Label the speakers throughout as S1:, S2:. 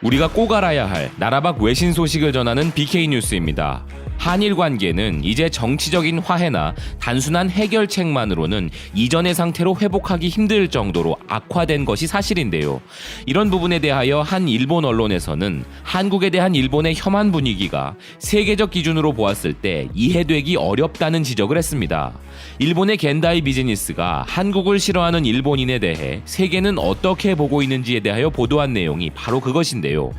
S1: 우리가 꼭 알아야 할 나라밖 외신 소식을 전하는 BK뉴스입니다. 한일 관계는 이제 정치적인 화해나 단순한 해결책만으로는 이전의 상태로 회복하기 힘들 정도로 악화된 것이 사실인데요. 이런 부분에 대하여 한 일본 언론에서는 한국에 대한 일본의 혐한 분위기가 세계적 기준으로 보았을 때 이해되기 어렵다는 지적을 했습니다. 일본의 겐다이 비즈니스가 한국을 싫어하는 일본인에 대해 세계는 어떻게 보고 있는지에 대하여 보도한 내용이 바로 그것인데요.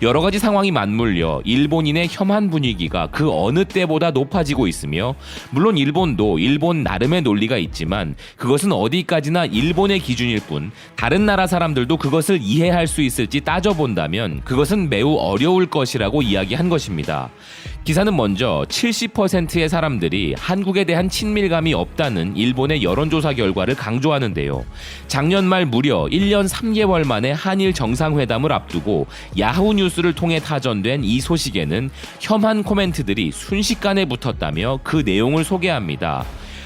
S1: 여러 가지 상황이 맞물려 일본인의 혐한 분위기가 그 어느 때보다 높아지고 있으며, 물론 일본도 일본 나름의 논리가 있지만 그것은 어디까지나 일본의 기준일 뿐 다른 나라 사람들도 그것을 이해할 수 있을지 따져본다면 그것은 매우 어려울 것이라고 이야기한 것입니다. 기사는 먼저 70%의 사람들이 한국에 대한 친밀감이 없다는 일본의 여론조사 결과를 강조하는데요. 작년 말 무려 1년 3개월 만에 한일 정상회담을 앞두고 야후 뉴스를 통해 타전된 이 소식에는 혐한 코멘트들이 순식간에 붙었다며 그 내용을 소개합니다.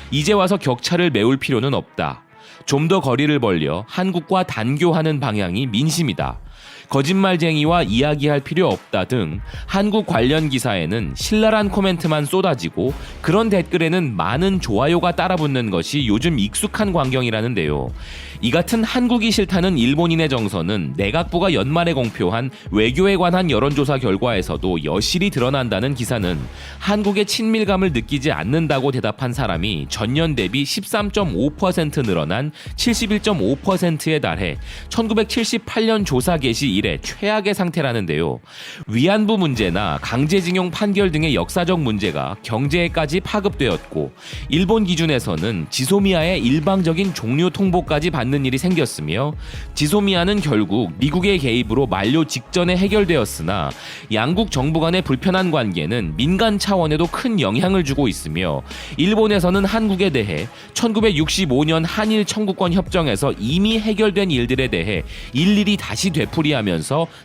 S1: 이제 와서 격차를 메울 필요는 없다. 좀 더 거리를 벌려 한국과 단교하는 방향이 민심이다. 거짓말쟁이와 이야기할 필요 없다 등 한국 관련 기사에는 신랄한 코멘트만 쏟아지고 그런 댓글에는 많은 좋아요가 따라붙는 것이 요즘 익숙한 광경이라는데요. 이 같은 한국이 싫다는 일본인의 정서는 내각부가 연말에 공표한 외교에 관한 여론조사 결과에서도 여실히 드러난다는 기사는 한국의 친밀감을 느끼지 않는다고 대답한 사람이 전년 대비 13.5% 늘어난 71.5%에 달해 1978년 조사 개시 이래 최악의 상태라는데요. 위안부 문제나 강제징용 판결 등의 역사적 문제가 경제에까지 파급되었고, 일본 기준에서는 지소미아의 일방적인 종료 통보까지 받는 일이 생겼으며, 지소미아는 결국 미국의 개입으로 만료 직전에 해결되었으나 양국 정부 간의 불편한 관계는 민간 차원에도 큰 영향을 주고 있으며, 일본에서는 한국에 대해 1965년 한일 청구권 협정에서 이미 해결된 일들에 대해 일일이 다시 되풀이하면서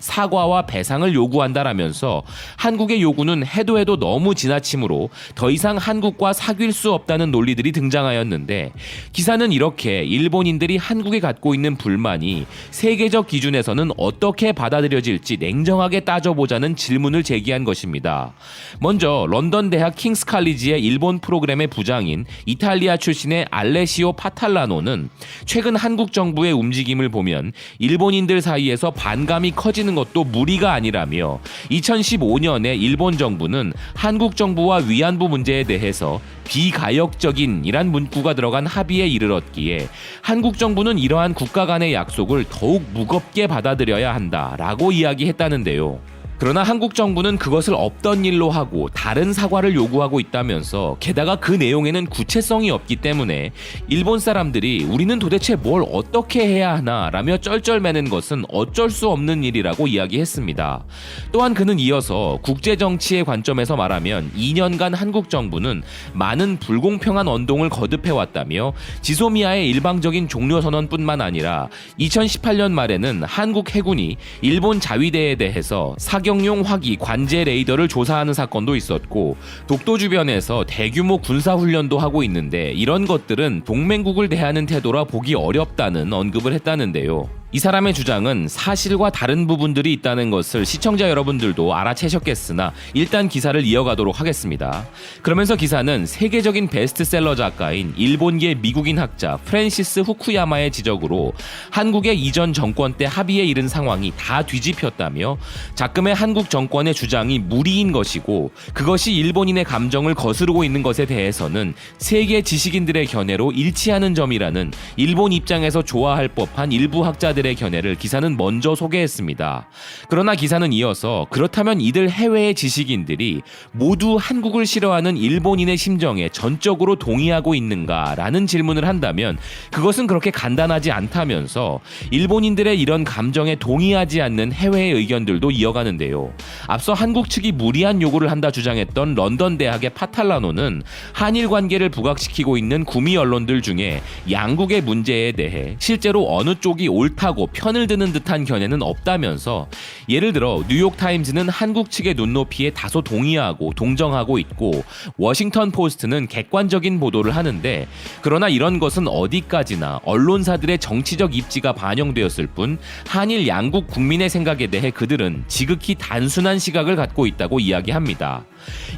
S1: 사과와 배상을 요구한다라면서 한국의 요구는 해도 해도 너무 지나치므로 더 이상 한국과 사귈 수 없다는 논리들이 등장하였는데, 기사는 이렇게 일본인들이 한국에 갖고 있는 불만이 세계적 기준에서는 어떻게 받아들여질지 냉정하게 따져보자는 질문을 제기한 것입니다. 먼저 런던 대학 킹스 칼리지의 일본 프로그램의 부장인 이탈리아 출신의 알레시오 파탈라노는 최근 한국 정부의 움직임을 보면 일본인들 사이에서 반감이 커지는 것도 무리가 아니라며, 2015년에 일본 정부는 한국 정부와 위안부 문제에 대해서 비가역적인이란 문구가 들어간 합의에 이르렀기에 한국 정부는 이러한 국가 간의 약속을 더욱 무겁게 받아들여야 한다라고 이야기했다는데요. 그러나 한국 정부는 그것을 없던 일로 하고 다른 사과를 요구하고 있다면서, 게다가 그 내용에는 구체성이 없기 때문에 일본 사람들이 우리는 도대체 뭘 어떻게 해야 하나 라며 쩔쩔매는 것은 어쩔 수 없는 일이라고 이야기했습니다. 또한 그는 이어서 국제정치의 관점에서 말하면 2년간 한국 정부는 많은 불공평한 언동을 거듭해왔다며, 지소미아의 일방적인 종료선언뿐만 아니라 2018년 말에는 한국 해군이 일본 자위대에 대해서 사격용 화기 관제 레이더를 조사하는 사건도 있었고, 독도 주변에서 대규모 군사훈련도 하고 있는데 이런 것들은 동맹국을 대하는 태도라 보기 어렵다는 언급을 했다는데요. 이 사람의 주장은 사실과 다른 부분들이 있다는 것을 시청자 여러분들도 알아채셨겠으나 일단 기사를 이어가도록 하겠습니다. 그러면서 기사는 세계적인 베스트셀러 작가인 일본계 미국인 학자 프랜시스 후쿠야마의 지적으로 한국의 이전 정권 때 합의에 이른 상황이 다 뒤집혔다며, 작금의 한국 정권의 주장이 무리인 것이고 그것이 일본인의 감정을 거스르고 있는 것에 대해서는 세계 지식인들의 견해로 일치하는 점이라는 일본 입장에서 좋아할 법한 일부 학자들의 견해를 기사는 먼저 소개했습니다. 그러나 기사는 이어서 그렇다면 이들 해외의 지식인들이 모두 한국을 싫어하는 일본인의 심정에 전적으로 동의하고 있는가라는 질문을 한다면 그것은 그렇게 간단하지 않다면서 일본인들의 이런 감정에 동의하지 않는 해외의 의견들도 이어가는데요. 앞서 한국 측이 무리한 요구를 한다 주장했던 런던 대학의 파탈라노는 한일 관계를 부각시키고 있는 구미 언론들 중에 양국의 문제에 대해 실제로 어느 쪽이 옳다 악하고 편을 드는 듯한 견해는 없다면서 예를 들어 뉴욕타임즈는 한국 측의 눈높이에 다소 동의하고 동정하고 있고 워싱턴 포스트는 객관적인 보도를 하는데 그러나 이런 것은 어디까지나 언론사들의 정치적 입지가 반영되었을 뿐 한일 양국 국민의 생각에 대해 그들은 지극히 단순한 시각을 갖고 있다고 이야기합니다.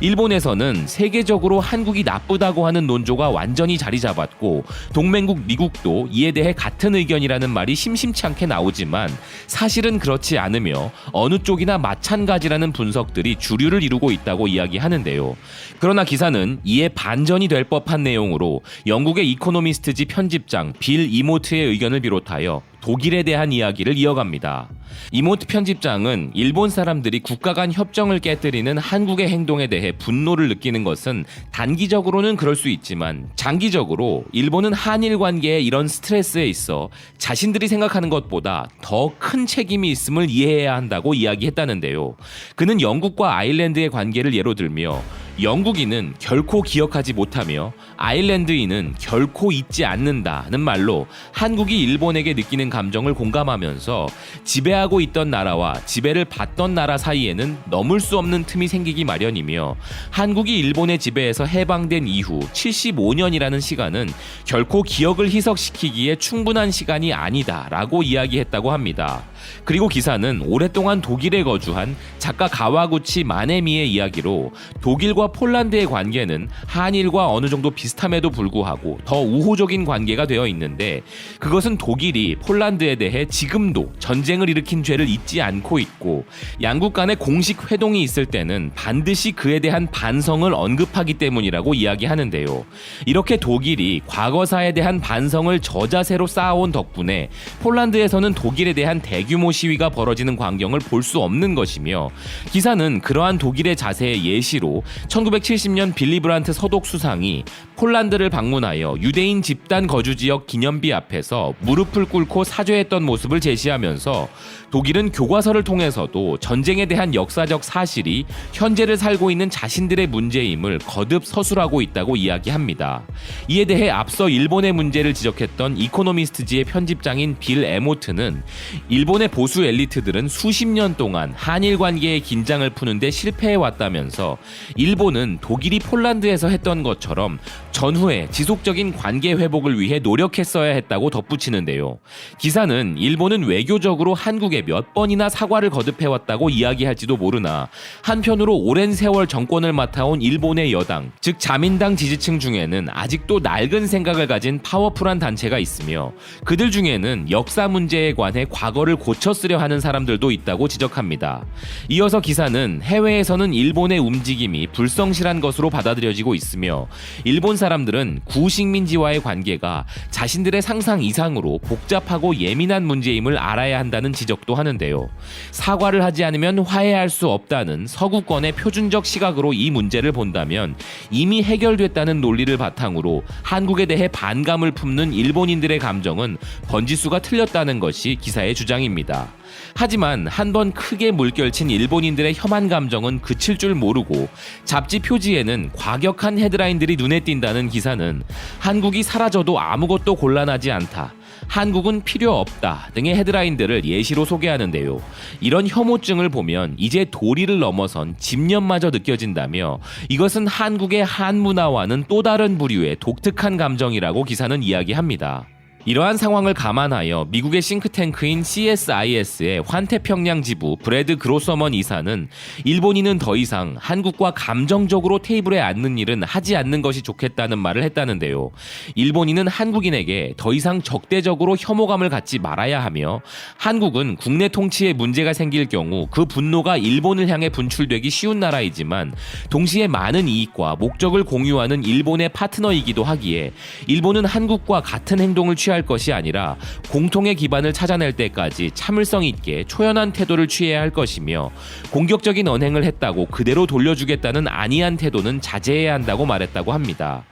S1: 일본에서는 세계적으로 한국이 나쁘다고 하는 논조가 완전히 자리 잡았고 동맹국 미국도 이에 대해 같은 의견이라는 말이 심심치 않게 나오지만 사실은 그렇지 않으며 어느 쪽이나 마찬가지라는 분석들이 주류를 이루고 있다고 이야기하는데요. 그러나 기사는 이에 반전이 될 법한 내용으로 영국의 이코노미스트지 편집장 빌 이모트의 의견을 비롯하여 독일에 대한 이야기를 이어갑니다. 이모트 편집장은 일본 사람들이 국가 간 협정을 깨뜨리는 한국의 행동에 대해 분노를 느끼는 것은 단기적으로는 그럴 수 있지만 장기적으로 일본은 한일 관계의 이런 스트레스에 있어 자신들이 생각하는 것보다 더 큰 책임이 있음을 이해해야 한다고 이야기했다는데요. 그는 영국과 아일랜드의 관계를 예로 들며 영국인은 결코 기억하지 못하며 아일랜드인은 결코 잊지 않는다는 말로 한국이 일본에게 느끼는 감정을 공감하면서 지배하고 있던 나라와 지배를 받던 나라 사이에는 넘을 수 없는 틈이 생기기 마련이며 한국이 일본의 지배에서 해방된 이후 75년이라는 시간은 결코 기억을 희석시키기에 충분한 시간이 아니다라고 이야기했다고 합니다. 그리고 기사는 오랫동안 독일에 거주한 작가 가와구치 마네미의 이야기로 독일과 폴란드의 관계는 한일과 어느 정도 비슷함에도 불구하고 더 우호적인 관계가 되어 있는데 그것은 독일이 폴란드에 대해 지금도 전쟁을 일으킨 죄를 잊지 않고 있고 양국 간의 공식 회동이 있을 때는 반드시 그에 대한 반성을 언급하기 때문이라고 이야기하는데요. 이렇게 독일이 과거사에 대한 반성을 저자세로 쌓아온 덕분에 폴란드에서는 독일에 대한 대규모 시위가 벌어지는 광경을 볼 수 없는 것이며 기사는 그러한 독일의 자세의 예시로 1970년 빌리 브란트 서독 수상이 폴란드를 방문하여 유대인 집단 거주지역 기념비 앞에서 무릎을 꿇고 사죄했던 모습을 제시하면서 독일은 교과서를 통해서도 전쟁에 대한 역사적 사실이 현재를 살고 있는 자신들의 문제임을 거듭 서술하고 있다고 이야기합니다. 이에 대해 앞서 일본의 문제를 지적했던 이코노미스트지의 편집장인 빌 에모트는 일본의 보수 엘리트들은 수십 년 동안 한일 관계의 긴장을 푸는데 실패해왔다면서 일본은 독일이 폴란드에서 했던 것처럼 전후에 지속적인 관계 회복을 위해 노력했어야 했다고 덧붙이는데요. 기사는 일본은 외교적으로 한국에 몇 번이나 사과를 거듭해왔다고 이야기할지도 모르나 한편으로 오랜 세월 정권을 맡아온 일본의 여당, 즉 자민당 지지층 중에는 아직도 낡은 생각을 가진 파워풀한 단체가 있으며 그들 중에는 역사 문제에 관해 과거를 고쳐쓰려 하는 사람들도 있다고 지적합니다. 이어서 기사는 해외에서는 일본의 움직임이 불성실한 것으로 받아들여지고 있으며 일본 사람들은 구식민지와의 관계가 자신들의 상상 이상으로 복잡하고 예민한 문제임을 알아야 한다는 지적도 하는데요. 사과를 하지 않으면 화해할 수 없다는 서구권의 표준적 시각으로 이 문제를 본다면 이미 해결됐다는 논리를 바탕으로 한국에 대해 반감을 품는 일본인들의 감정은 번지수가 틀렸다는 것이 기사의 주장입니다. 하지만 한번 크게 물결친 일본인들의 혐한 감정은 그칠 줄 모르고 잡지 표지에는 과격한 헤드라인들이 눈에 띈다는 기사는 한국이 사라져도 아무것도 곤란하지 않다, 한국은 필요 없다 등의 헤드라인들을 예시로 소개하는데요. 이런 혐오증을 보면 이제 도리를 넘어선 집념마저 느껴진다며 이것은 한국의 한문화와는 또 다른 부류의 독특한 감정이라고 기사는 이야기합니다. 이러한 상황을 감안하여 미국의 싱크탱크인 CSIS의 환태평양 지부 브래드 그로서먼 이사는 일본인은 더 이상 한국과 감정적으로 테이블에 앉는 일은 하지 않는 것이 좋겠다는 말을 했다는데요. 일본인은 한국인에게 더 이상 적대적으로 혐오감을 갖지 말아야 하며 한국은 국내 통치에 문제가 생길 경우 그 분노가 일본을 향해 분출되기 쉬운 나라이지만 동시에 많은 이익과 목적을 공유하는 일본의 파트너이기도 하기에 일본은 한국과 같은 행동을 취할 것이 아니라 공통의 기반을 찾아낼 때까지 참을성 있게 초연한 태도를 취해야 할 것이며 공격적인 언행을 했다고 그대로 돌려주겠다는 안이한 태도는 자제해야 한다고 말했다고 합니다.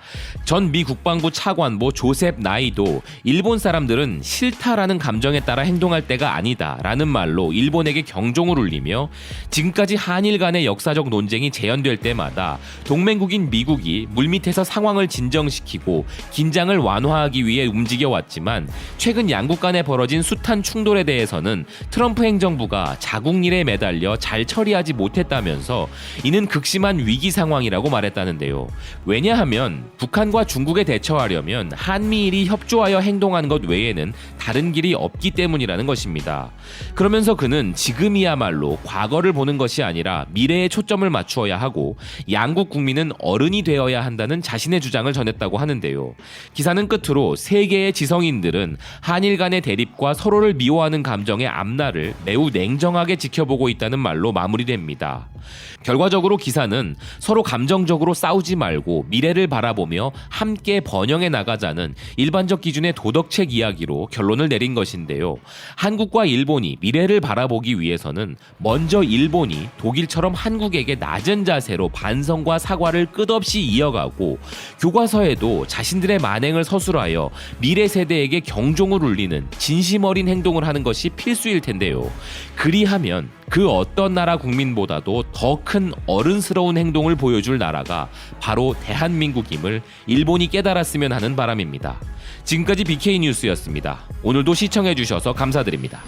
S1: 전 미 국방부 차관보 조셉 나이도 일본 사람들은 싫다라는 감정에 따라 행동할 때가 아니다라는 말로 일본에게 경종을 울리며 지금까지 한일 간의 역사적 논쟁이 재현될 때마다 동맹국인 미국이 물밑에서 상황을 진정시키고 긴장을 완화하기 위해 움직여왔지만 있었지만 최근 양국 간에 벌어진 숱한 충돌에 대해서는 트럼프 행정부가 자국 일에 매달려 잘 처리하지 못했다면서 이는 극심한 위기 상황이라고 말했다는데요. 왜냐하면 북한과 중국에 대처하려면 한미일이 협조하여 행동하는 것 외에는 다른 길이 없기 때문이라는 것입니다. 그러면서 그는 지금이야말로 과거를 보는 것이 아니라 미래에 초점을 맞추어야 하고 양국 국민은 어른이 되어야 한다는 자신의 주장을 전했다고 하는데요. 기사는 끝으로 세계의 지성인들은 한일 간의 대립과 서로를 미워하는 감정의 앞날을 매우 냉정하게 지켜보고 있다는 말로 마무리됩니다. 결과적으로 기사는 서로 감정적으로 싸우지 말고 미래를 바라보며 함께 번영해 나가자는 일반적 기준의 도덕책 이야기로 결론을 내린 것인데요. 한국과 일본이 미래를 바라보기 위해서는 먼저 일본이 독일처럼 한국에게 낮은 자세로 반성과 사과를 끝없이 이어가고 교과서에도 자신들의 만행을 서술하여 미래 세대에게 경종을 울리는 진심 어린 행동을 하는 것이 필수일 텐데요. 그리하면 그 어떤 나라 국민보다도 더 큰 어른스러운 행동을 보여줄 나라가 바로 대한민국임을 일본이 깨달았으면 하는 바람입니다. 지금까지 BK 뉴스였습니다. 오늘도 시청해주셔서 감사드립니다.